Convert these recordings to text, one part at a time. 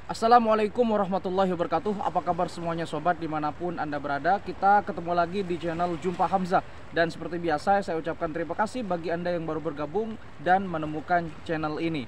Assalamualaikum warahmatullahi wabarakatuh. Apa kabar semuanya sobat dimanapun Anda berada? Kita ketemu lagi di channel Jumpa Hamzah. Dan seperti biasa saya ucapkan terima kasih bagi Anda yang baru bergabung dan menemukan channel ini.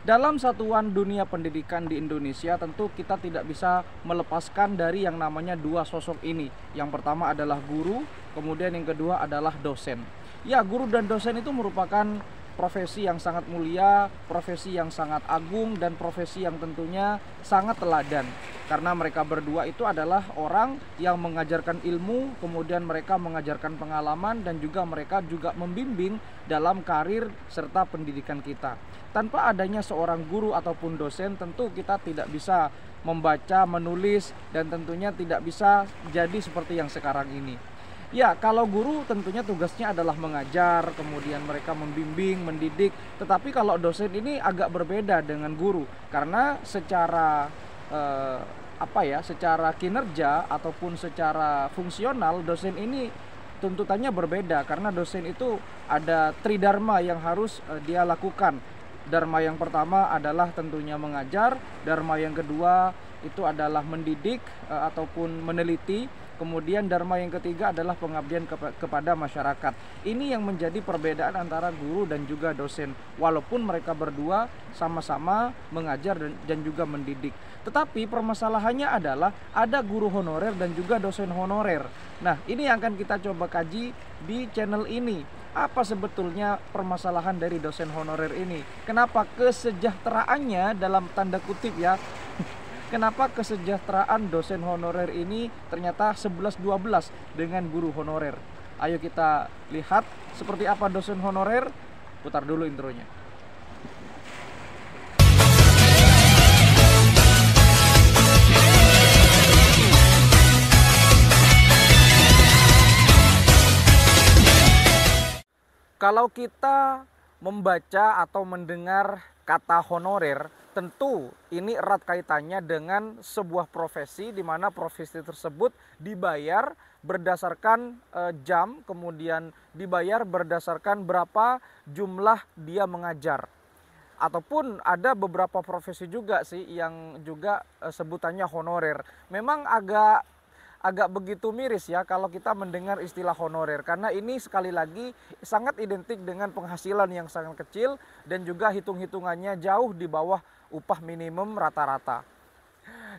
Dalam satuan dunia pendidikan di Indonesia, tentu kita tidak bisa melepaskan dari yang namanya dua sosok ini. Yang pertama adalah guru, kemudian yang kedua adalah dosen. Ya, guru dan dosen itu merupakan profesi yang sangat mulia, profesi yang sangat agung, dan profesi yang tentunya sangat teladan. Karena mereka berdua itu adalah orang yang mengajarkan ilmu, kemudian mereka mengajarkan pengalaman, dan juga mereka juga membimbing dalam karir serta pendidikan kita. Tanpa adanya seorang guru ataupun dosen, tentu kita tidak bisa membaca, menulis, dan tentunya tidak bisa jadi seperti yang sekarang ini. Ya, kalau guru tentunya tugasnya adalah mengajar, kemudian mereka membimbing, mendidik. Tetapi kalau dosen ini agak berbeda dengan guru, karena secara secara kinerja ataupun secara fungsional dosen ini tuntutannya berbeda, karena dosen itu ada tridharma yang harus dia lakukan. Dharma yang pertama adalah tentunya mengajar, dharma yang kedua itu adalah mendidik ataupun meneliti. Kemudian dharma yang ketiga adalah pengabdian kepada masyarakat. Ini yang menjadi perbedaan antara guru dan juga dosen. Walaupun mereka berdua sama-sama mengajar dan juga mendidik. Tetapi permasalahannya adalah ada guru honorer dan juga dosen honorer. Nah, ini yang akan kita coba kaji di channel ini. Apa sebetulnya permasalahan dari dosen honorer ini? Kenapa kesejahteraannya dalam tanda kutip ya? Kenapa kesejahteraan dosen honorer ini ternyata 11-12 dengan guru honorer? Ayo kita lihat seperti apa dosen honorer. Putar dulu intronya. Kalau kita membaca atau mendengar kata honorer, tentu ini erat kaitannya dengan sebuah profesi, di mana profesi tersebut dibayar berdasarkan jam, kemudian dibayar berdasarkan berapa jumlah dia mengajar. Ataupun ada beberapa profesi juga sih yang juga sebutannya honorer. Memang agak begitu miris ya kalau kita mendengar istilah honorer, karena ini sekali lagi sangat identik dengan penghasilan yang sangat kecil dan juga hitung-hitungannya jauh di bawah upah minimum rata-rata.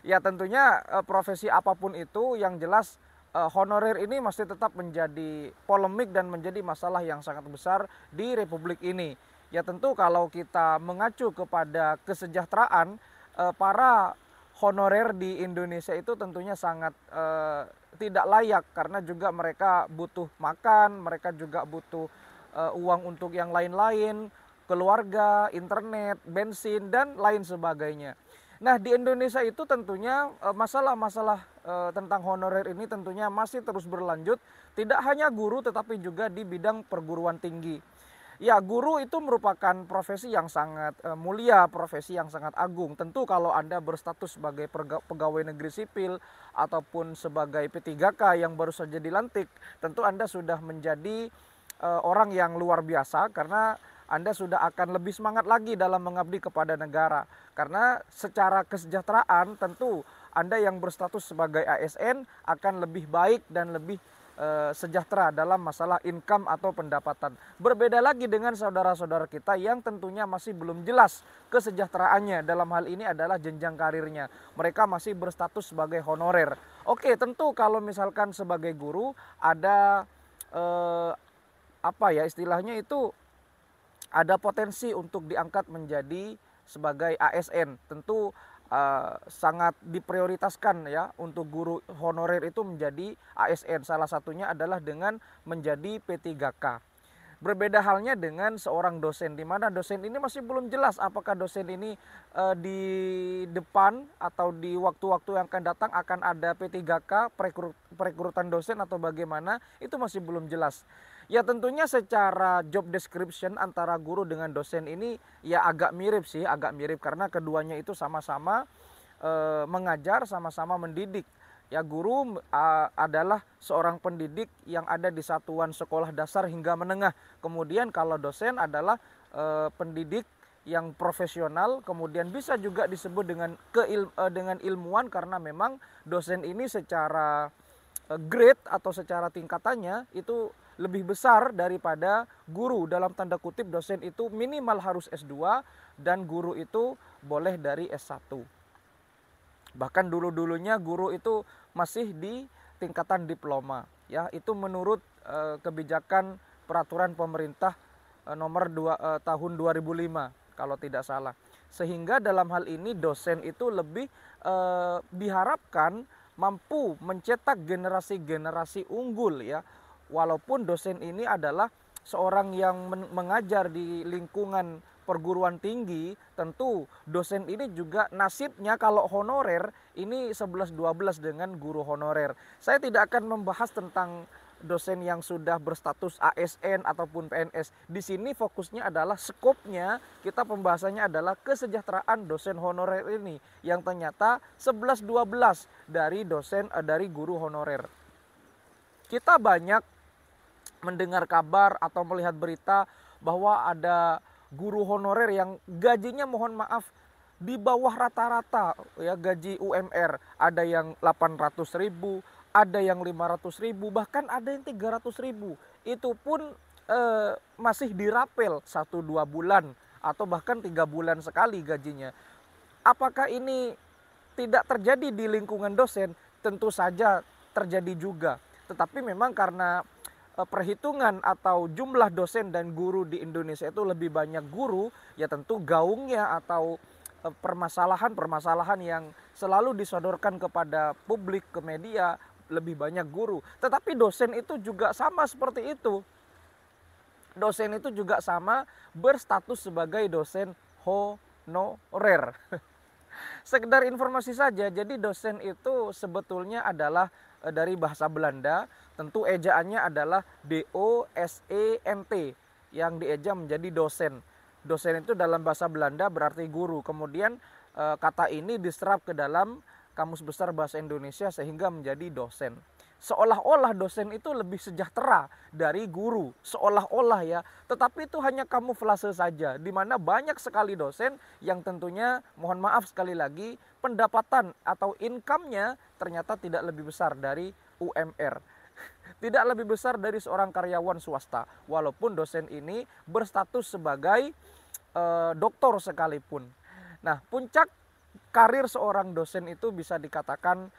Ya tentunya profesi apapun itu, yang jelas honorer ini masih tetap menjadi polemik dan menjadi masalah yang sangat besar di Republik ini. Ya tentu kalau kita mengacu kepada kesejahteraan, para honorer di Indonesia itu tentunya sangat tidak layak, karena juga mereka butuh makan, mereka juga butuh uang untuk yang lain-lain, keluarga, internet, bensin, dan lain sebagainya. Nah, di Indonesia itu tentunya masalah-masalah tentang honorer ini tentunya masih terus berlanjut, tidak hanya guru tetapi juga di bidang perguruan tinggi. Ya, guru itu merupakan profesi yang sangat mulia, profesi yang sangat agung. Tentu kalau Anda berstatus sebagai pegawai negeri sipil ataupun sebagai P3K yang baru saja dilantik, tentu Anda sudah menjadi orang yang luar biasa, karena Anda sudah akan lebih semangat lagi dalam mengabdi kepada negara. Karena secara kesejahteraan tentu Anda yang berstatus sebagai ASN akan lebih baik dan lebih sejahtera dalam masalah income atau pendapatan. Berbeda lagi dengan saudara-saudara kita yang tentunya masih belum jelas kesejahteraannya. Dalam hal ini adalah jenjang karirnya. Mereka masih berstatus sebagai honorer. Oke, tentu kalau misalkan sebagai guru ada istilahnya itu ada potensi untuk diangkat menjadi sebagai ASN. Tentu sangat diprioritaskan ya untuk guru honorer itu menjadi ASN. Salah satunya adalah dengan menjadi P3K. Berbeda halnya dengan seorang dosen, di mana dosen ini masih belum jelas apakah dosen ini di depan atau di waktu-waktu yang akan datang akan ada P3K, perekrutan dosen atau bagaimana, itu masih belum jelas. Ya tentunya secara job description antara guru dengan dosen ini ya agak mirip sih, agak mirip, karena keduanya itu sama-sama mengajar, sama-sama mendidik. Ya, guru adalah seorang pendidik yang ada di satuan sekolah dasar hingga menengah. Kemudian kalau dosen adalah pendidik yang profesional, kemudian bisa juga disebut dengan ilmuwan karena memang dosen ini secara grade atau secara tingkatannya itu lebih besar daripada guru. Dalam tanda kutip dosen itu minimal harus S2 dan guru itu boleh dari S1. Bahkan dulu-dulunya guru itu masih di tingkatan diploma, ya. Itu menurut kebijakan peraturan pemerintah nomor 2 tahun 2005 kalau tidak salah. Sehingga dalam hal ini dosen itu lebih diharapkan mampu mencetak generasi-generasi unggul, ya. Walaupun dosen ini adalah seorang yang mengajar di lingkungan perguruan tinggi, tentu dosen ini juga nasibnya kalau honorer ini 11-12 dengan guru honorer. Saya tidak akan membahas tentang dosen yang sudah berstatus ASN ataupun PNS. Di sini fokusnya adalah skopnya, kita pembahasannya adalah kesejahteraan dosen honorer ini yang ternyata 11-12 dari guru honorer. Kita banyak mendengar kabar atau melihat berita bahwa ada guru honorer yang gajinya mohon maaf di bawah rata-rata, ya, gaji UMR. Ada yang 800.000, ada yang 500.000, bahkan ada yang 300.000. Itu pun masih dirapel 1-2 bulan atau bahkan 3 bulan sekali gajinya. Apakah ini tidak terjadi di lingkungan dosen? Tentu saja terjadi juga. Tetapi memang karena perhitungan atau jumlah dosen dan guru di Indonesia itu lebih banyak guru, ya tentu gaungnya atau permasalahan-permasalahan yang selalu disodorkan kepada publik, ke media, lebih banyak guru. Tetapi dosen itu juga sama seperti itu. Dosen itu juga sama berstatus sebagai dosen honorer. Sekedar informasi saja, jadi dosen itu sebetulnya adalah dari bahasa Belanda, tentu ejaannya adalah DOSENT yang dieja menjadi dosen. Dosen itu dalam bahasa Belanda berarti guru. Kemudian kata ini diserap ke dalam Kamus Besar Bahasa Indonesia sehingga menjadi dosen. Seolah-olah dosen itu lebih sejahtera dari guru, seolah-olah, ya. Tetapi itu hanya kamuflase saja, di mana banyak sekali dosen yang tentunya, mohon maaf sekali lagi, pendapatan atau income-nya ternyata tidak lebih besar dari UMR. Tidak lebih besar dari seorang karyawan swasta, walaupun dosen ini berstatus sebagai doktor sekalipun. Nah, puncak karir seorang dosen itu bisa dikatakan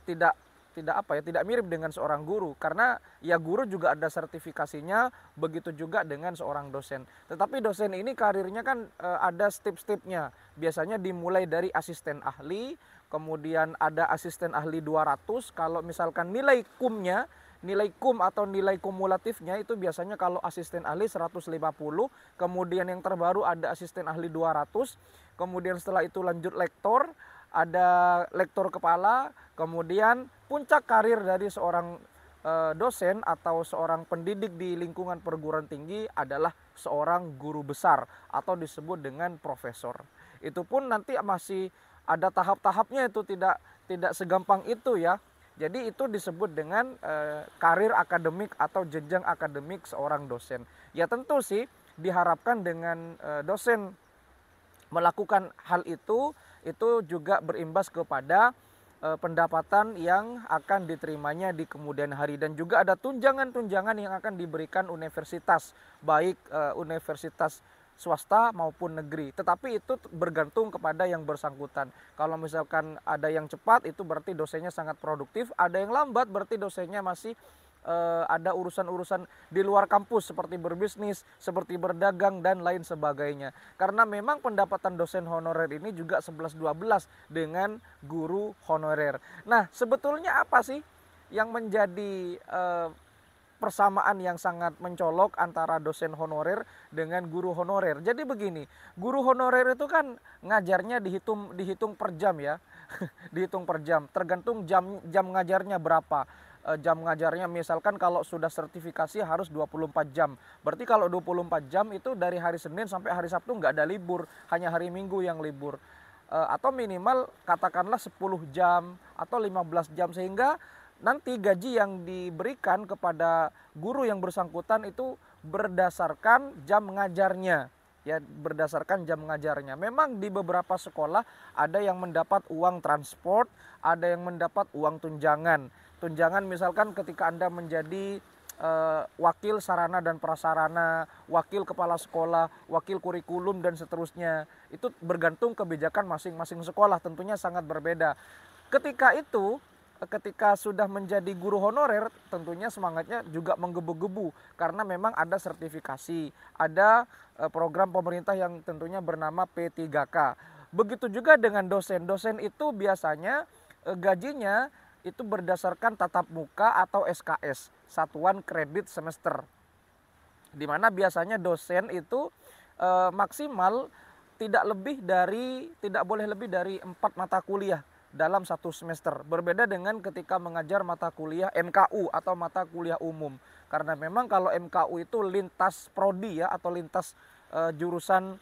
tidak mirip dengan seorang guru, karena ya guru juga ada sertifikasinya, begitu juga dengan seorang dosen. Tetapi dosen ini karirnya kan ada step-stepnya. Biasanya dimulai dari asisten ahli, kemudian ada asisten ahli 200. Kalau misalkan nilai kum atau nilai kumulatifnya itu biasanya kalau asisten ahli 150, kemudian yang terbaru ada asisten ahli 200, kemudian setelah itu lanjut lektor, ada lektor kepala, kemudian puncak karir dari seorang dosen atau seorang pendidik di lingkungan perguruan tinggi adalah seorang guru besar atau disebut dengan profesor. Itu pun nanti masih ada tahap-tahapnya, itu tidak segampang itu, ya. Jadi itu disebut dengan karir akademik atau jenjang akademik seorang dosen. Ya tentu sih diharapkan dengan dosen melakukan hal itu juga berimbas kepada pendapatan yang akan diterimanya di kemudian hari, dan juga ada tunjangan-tunjangan yang akan diberikan universitas, baik universitas swasta maupun negeri. Tetapi itu bergantung kepada yang bersangkutan. Kalau misalkan ada yang cepat, itu berarti dosennya sangat produktif. Ada yang lambat, berarti dosennya masih ada urusan-urusan di luar kampus seperti berbisnis, seperti berdagang dan lain sebagainya. Karena memang pendapatan dosen honorer ini juga 11-12 dengan guru honorer. Nah, sebetulnya apa sih yang menjadi persamaan yang sangat mencolok antara dosen honorer dengan guru honorer? Jadi begini, guru honorer itu kan ngajarnya dihitung per jam, ya. Dihitung per jam, tergantung jam ngajarnya berapa. Jam ngajarnya misalkan kalau sudah sertifikasi harus 24 jam. Berarti kalau 24 jam itu dari hari Senin sampai hari Sabtu nggak ada libur, hanya hari Minggu yang libur. Atau minimal katakanlah 10 jam atau 15 jam, sehingga nanti gaji yang diberikan kepada guru yang bersangkutan itu berdasarkan jam ngajarnya, ya berdasarkan jam mengajarnya. Memang di beberapa sekolah ada yang mendapat uang transport, ada yang mendapat uang tunjangan. Tunjangan misalkan ketika Anda menjadi wakil sarana dan prasarana, wakil kepala sekolah, wakil kurikulum dan seterusnya. Itu bergantung kebijakan masing-masing sekolah, tentunya sangat berbeda. Ketika sudah menjadi guru honorer, tentunya semangatnya juga menggebu-gebu karena memang ada sertifikasi, ada program pemerintah yang tentunya bernama P3K. Begitu juga dengan dosen. Dosen itu biasanya gajinya itu berdasarkan tatap muka atau SKS, satuan kredit semester. Di mana biasanya dosen itu maksimal tidak boleh lebih dari 4 mata kuliah dalam satu semester. Berbeda dengan ketika mengajar mata kuliah MKU atau mata kuliah umum. Karena memang kalau MKU itu lintas prodi ya, atau lintas jurusan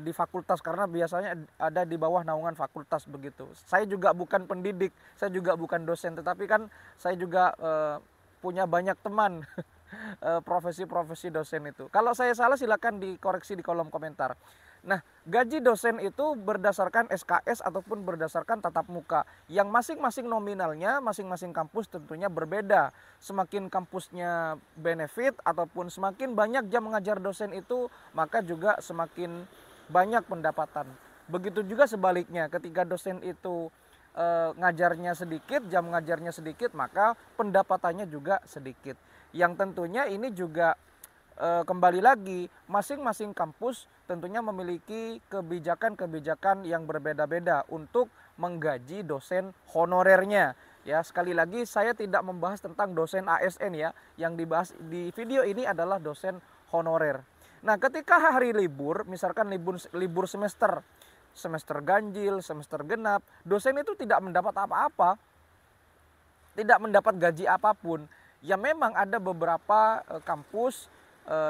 di fakultas, karena biasanya ada di bawah naungan fakultas begitu. Saya juga bukan pendidik, saya juga bukan dosen, tetapi kan saya juga punya banyak teman profesi-profesi dosen itu. Kalau saya salah silakan dikoreksi di kolom komentar. Nah, gaji dosen itu berdasarkan SKS ataupun berdasarkan tatap muka. Yang masing-masing nominalnya, masing-masing kampus tentunya berbeda. Semakin kampusnya benefit ataupun semakin banyak jam mengajar dosen itu, maka juga semakin banyak pendapatan. Begitu juga sebaliknya, ketika dosen itu ngajarnya sedikit, jam ngajarnya sedikit, maka pendapatannya juga sedikit. Yang tentunya ini juga kembali lagi, masing-masing kampus tentunya memiliki kebijakan-kebijakan yang berbeda-beda untuk menggaji dosen honorernya. Ya, sekali lagi saya tidak membahas tentang dosen ASN ya. Yang dibahas di video ini adalah dosen honorer. Nah, ketika hari libur, misalkan libur semester ganjil, semester genap, dosen itu tidak mendapat apa-apa, tidak mendapat gaji apapun. Ya memang ada beberapa kampus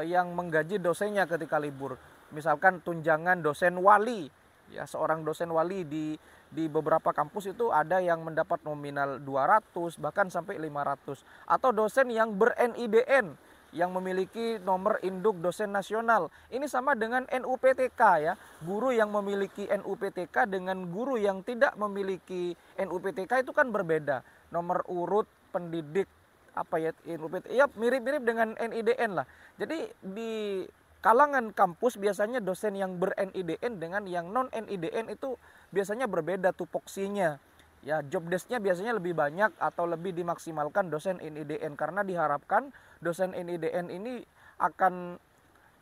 yang menggaji dosennya ketika libur. Misalkan tunjangan dosen wali, ya seorang dosen wali di beberapa kampus itu ada yang mendapat nominal 200 bahkan sampai 500. Atau dosen yang ber-NIDN, yang memiliki nomor induk dosen nasional. Ini sama dengan NUPTK ya. Guru yang memiliki NUPTK dengan guru yang tidak memiliki NUPTK itu kan berbeda. Nomor urut pendidik NUPTK ya mirip-mirip dengan NIDN lah. Jadi di kalangan kampus biasanya dosen yang ber-NIDN dengan yang non-NIDN itu biasanya berbeda tupoksinya. Ya, job desk-nya biasanya lebih banyak atau lebih dimaksimalkan dosen NIDN karena diharapkan dosen NIDN ini akan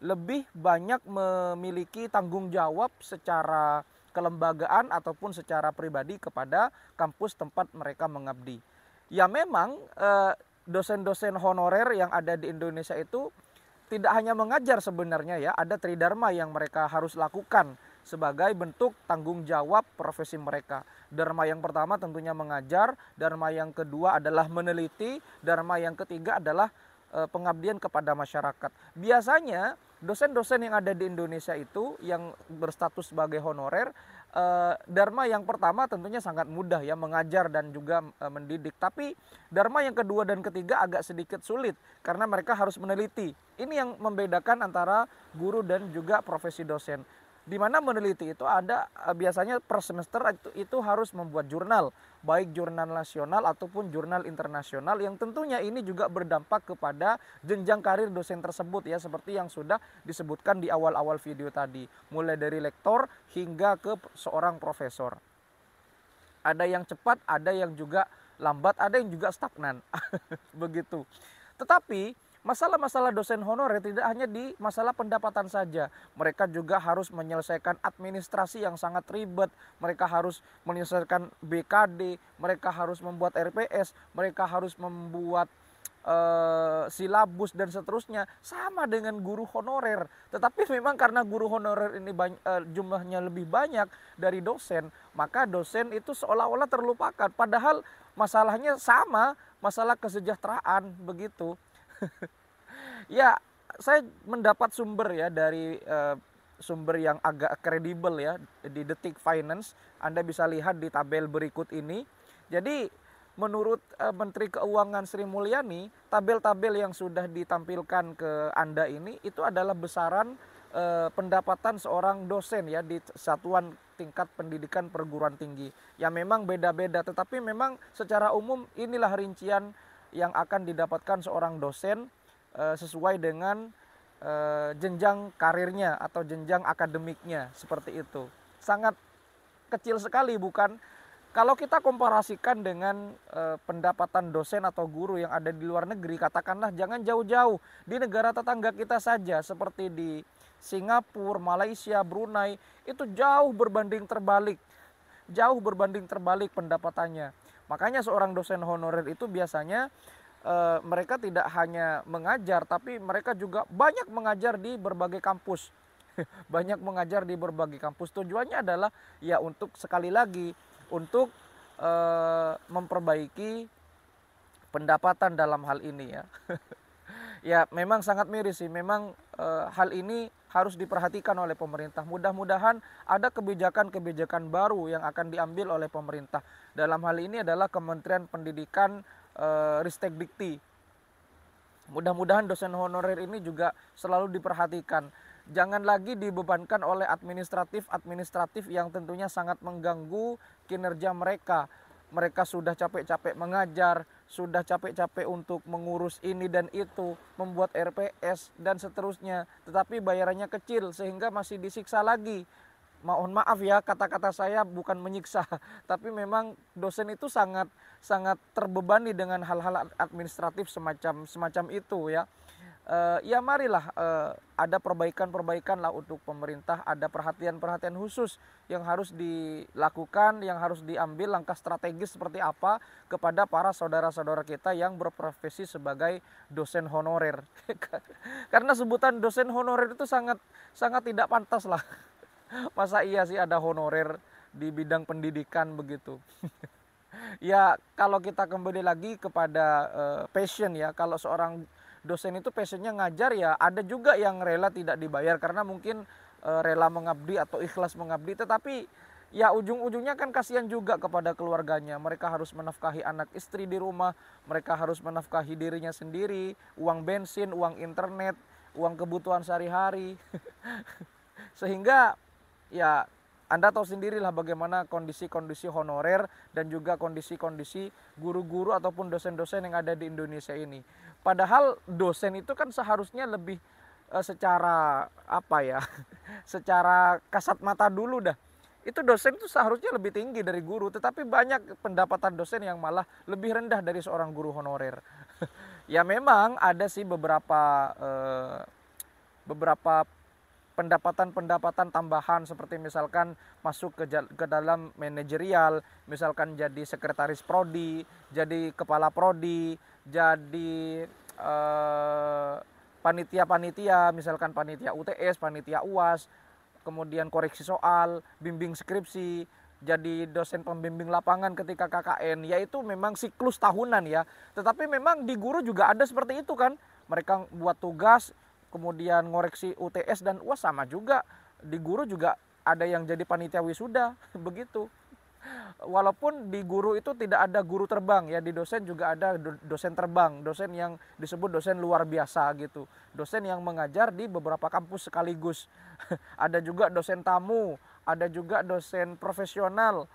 lebih banyak memiliki tanggung jawab secara kelembagaan ataupun secara pribadi kepada kampus tempat mereka mengabdi. Ya memang dosen-dosen honorer yang ada di Indonesia itu tidak hanya mengajar sebenarnya ya, ada tridharma yang mereka harus lakukan sebagai bentuk tanggung jawab profesi mereka. Dharma yang pertama tentunya mengajar, dharma yang kedua adalah meneliti, dharma yang ketiga adalah pengabdian kepada masyarakat. Biasanya dosen-dosen yang ada di Indonesia itu yang berstatus sebagai honorer, dharma yang pertama tentunya sangat mudah ya, mengajar dan juga mendidik. Tapi dharma yang kedua dan ketiga agak sedikit sulit karena mereka harus meneliti. Ini yang membedakan antara guru dan juga profesi dosen. Di mana meneliti itu ada biasanya per semester itu harus membuat jurnal, baik jurnal nasional ataupun jurnal internasional, yang tentunya ini juga berdampak kepada jenjang karir dosen tersebut ya, seperti yang sudah disebutkan di awal-awal video tadi, mulai dari lektor hingga ke seorang profesor. Ada yang cepat, ada yang juga lambat, ada yang juga stagnan. Begitu. Tetapi masalah-masalah dosen honorer tidak hanya di masalah pendapatan saja. Mereka juga harus menyelesaikan administrasi yang sangat ribet. Mereka harus menyelesaikan BKD, mereka harus membuat RPS, mereka harus membuat silabus dan seterusnya. Sama dengan guru honorer. Tetapi memang karena guru honorer ini jumlahnya lebih banyak dari dosen, maka dosen itu seolah-olah terlupakan. Padahal masalahnya sama, masalah kesejahteraan begitu. Ya, saya mendapat sumber ya dari sumber yang agak kredibel ya di Detik Finance. Anda bisa lihat di tabel berikut ini. Jadi menurut Menteri Keuangan Sri Mulyani, tabel-tabel yang sudah ditampilkan ke Anda ini itu adalah besaran pendapatan seorang dosen ya di satuan tingkat pendidikan perguruan tinggi. Ya memang beda-beda, tetapi memang secara umum inilah rincian yang akan didapatkan seorang dosen sesuai dengan jenjang karirnya atau jenjang akademiknya, seperti itu. Sangat kecil sekali, bukan? Kalau kita komparasikan dengan pendapatan dosen atau guru yang ada di luar negeri, katakanlah jangan jauh-jauh, di negara tetangga kita saja seperti di Singapura, Malaysia, Brunei, itu jauh berbanding terbalik pendapatannya. Makanya seorang dosen honorer itu biasanya mereka tidak hanya mengajar, tapi mereka juga banyak mengajar di berbagai kampus. Banyak mengajar di berbagai kampus. Tujuannya adalah ya untuk sekali lagi untuk memperbaiki pendapatan dalam hal ini ya. Ya memang sangat miris sih. Memang hal ini harus diperhatikan oleh pemerintah. Mudah-mudahan ada kebijakan-kebijakan baru yang akan diambil oleh pemerintah. Dalam hal ini adalah Kementerian Pendidikan Ristek Dikti. Mudah-mudahan dosen honorer ini juga selalu diperhatikan. Jangan lagi dibebankan oleh administratif yang tentunya sangat mengganggu kinerja mereka. Mereka sudah capek-capek mengajar, sudah capek-capek untuk mengurus ini dan itu, membuat RPS dan seterusnya. Tetapi bayarannya kecil sehingga masih disiksa lagi. Mohon maaf ya, kata-kata saya bukan menyiksa, tapi memang dosen itu sangat terbebani dengan hal-hal administratif semacam itu ya. Ya marilah ada perbaikan-perbaikan lah untuk pemerintah, ada perhatian-perhatian khusus yang harus dilakukan, yang harus diambil langkah strategis seperti apa kepada para saudara-saudara kita yang berprofesi sebagai dosen honorer. Karena sebutan dosen honorer itu sangat tidak pantas lah. Masa iya sih ada honorer di bidang pendidikan begitu. Ya kalau kita kembali lagi kepada passion ya, kalau seorang dosen itu passionnya ngajar ya, ada juga yang rela tidak dibayar karena mungkin rela mengabdi atau ikhlas mengabdi, tetapi ya ujung-ujungnya kan kasihan juga kepada keluarganya. Mereka harus menafkahi anak istri di rumah, mereka harus menafkahi dirinya sendiri, uang bensin, uang internet, uang kebutuhan sehari-hari. Sehingga ya Anda tahu sendirilah bagaimana kondisi-kondisi honorer dan juga kondisi-kondisi guru-guru ataupun dosen-dosen yang ada di Indonesia ini. Padahal dosen itu kan seharusnya lebih secara apa ya, secara kasat mata dulu dah. Itu dosen itu seharusnya lebih tinggi dari guru, tetapi banyak pendapatan dosen yang malah lebih rendah dari seorang guru honorer. Ya memang ada sih beberapa pendapatan tambahan seperti misalkan masuk ke dalam manajerial, misalkan jadi sekretaris prodi, jadi kepala prodi, jadi panitia-panitia, misalkan panitia UTS, panitia UAS, kemudian koreksi soal, bimbing skripsi, jadi dosen pembimbing lapangan ketika KKN, yaitu memang siklus tahunan ya. Tetapi memang di guru juga ada seperti itu kan, mereka buat tugas, kemudian ngoreksi UTS dan UAS sama juga. Di guru juga ada yang jadi panitia wisuda, begitu. Walaupun di guru itu tidak ada guru terbang ya, di dosen juga ada dosen terbang, dosen yang disebut dosen luar biasa gitu. Dosen yang mengajar di beberapa kampus sekaligus. Ada juga dosen tamu, ada juga dosen profesional,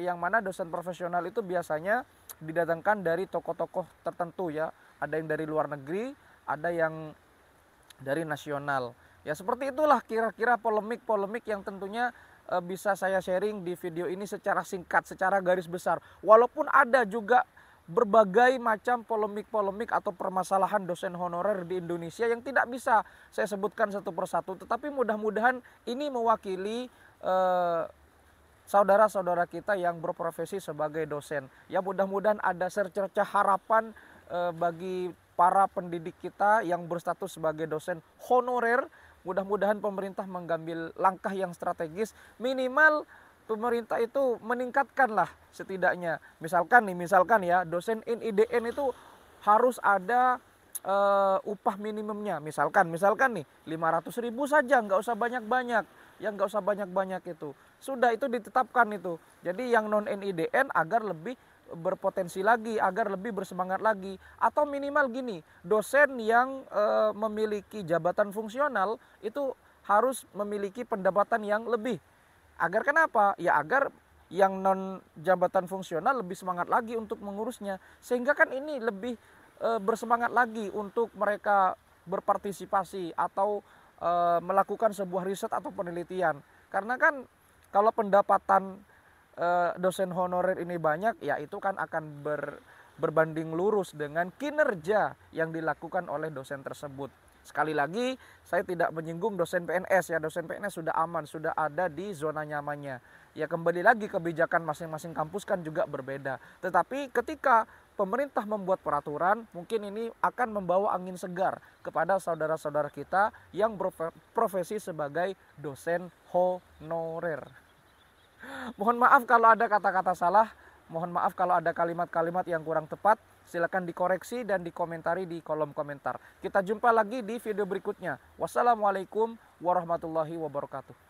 yang mana dosen profesional itu biasanya didatangkan dari tokoh-tokoh tertentu ya. Ada yang dari luar negeri, ada yang dari nasional. Ya seperti itulah kira-kira polemik-polemik yang tentunya bisa saya sharing di video ini secara singkat, secara garis besar. Walaupun ada juga berbagai macam polemik-polemik atau permasalahan dosen honorer di Indonesia yang tidak bisa saya sebutkan satu persatu. Tetapi mudah-mudahan ini mewakili saudara-saudara kita yang berprofesi sebagai dosen. Ya mudah-mudahan ada secercah harapan bagi para pendidik kita yang berstatus sebagai dosen honorer. Mudah-mudahan pemerintah mengambil langkah yang strategis, minimal pemerintah itu meningkatkanlah setidaknya. Misalkan ya dosen NIDN itu harus ada upah minimumnya. Misalkan nih 500.000 saja, nggak usah banyak-banyak. Yang nggak usah banyak-banyak itu. Sudah itu ditetapkan itu. Jadi yang non NIDN agar lebih berpotensi lagi, agar lebih bersemangat lagi. Atau minimal gini, dosen yang memiliki jabatan fungsional itu harus memiliki pendapatan yang lebih. Agar kenapa? Ya agar yang non jabatan fungsional lebih semangat lagi untuk mengurusnya. Sehingga kan ini lebih bersemangat lagi untuk mereka berpartisipasi atau melakukan sebuah riset atau penelitian. Karena kan kalau pendapatan dosen honorer ini banyak, ya itu kan akan berbanding lurus dengan kinerja yang dilakukan oleh dosen tersebut. Sekali lagi, saya tidak menyinggung dosen PNS ya, dosen PNS sudah aman, sudah ada di zona nyamannya. Ya kembali lagi kebijakan masing-masing kampus kan juga berbeda. Tetapi ketika pemerintah membuat peraturan, mungkin ini akan membawa angin segar kepada saudara-saudara kita yang berprofesi sebagai dosen honorer. Mohon maaf kalau ada kata-kata salah, mohon maaf kalau ada kalimat-kalimat yang kurang tepat. Silakan dikoreksi dan dikomentari di kolom komentar. Kita jumpa lagi di video berikutnya. Wassalamualaikum warahmatullahi wabarakatuh.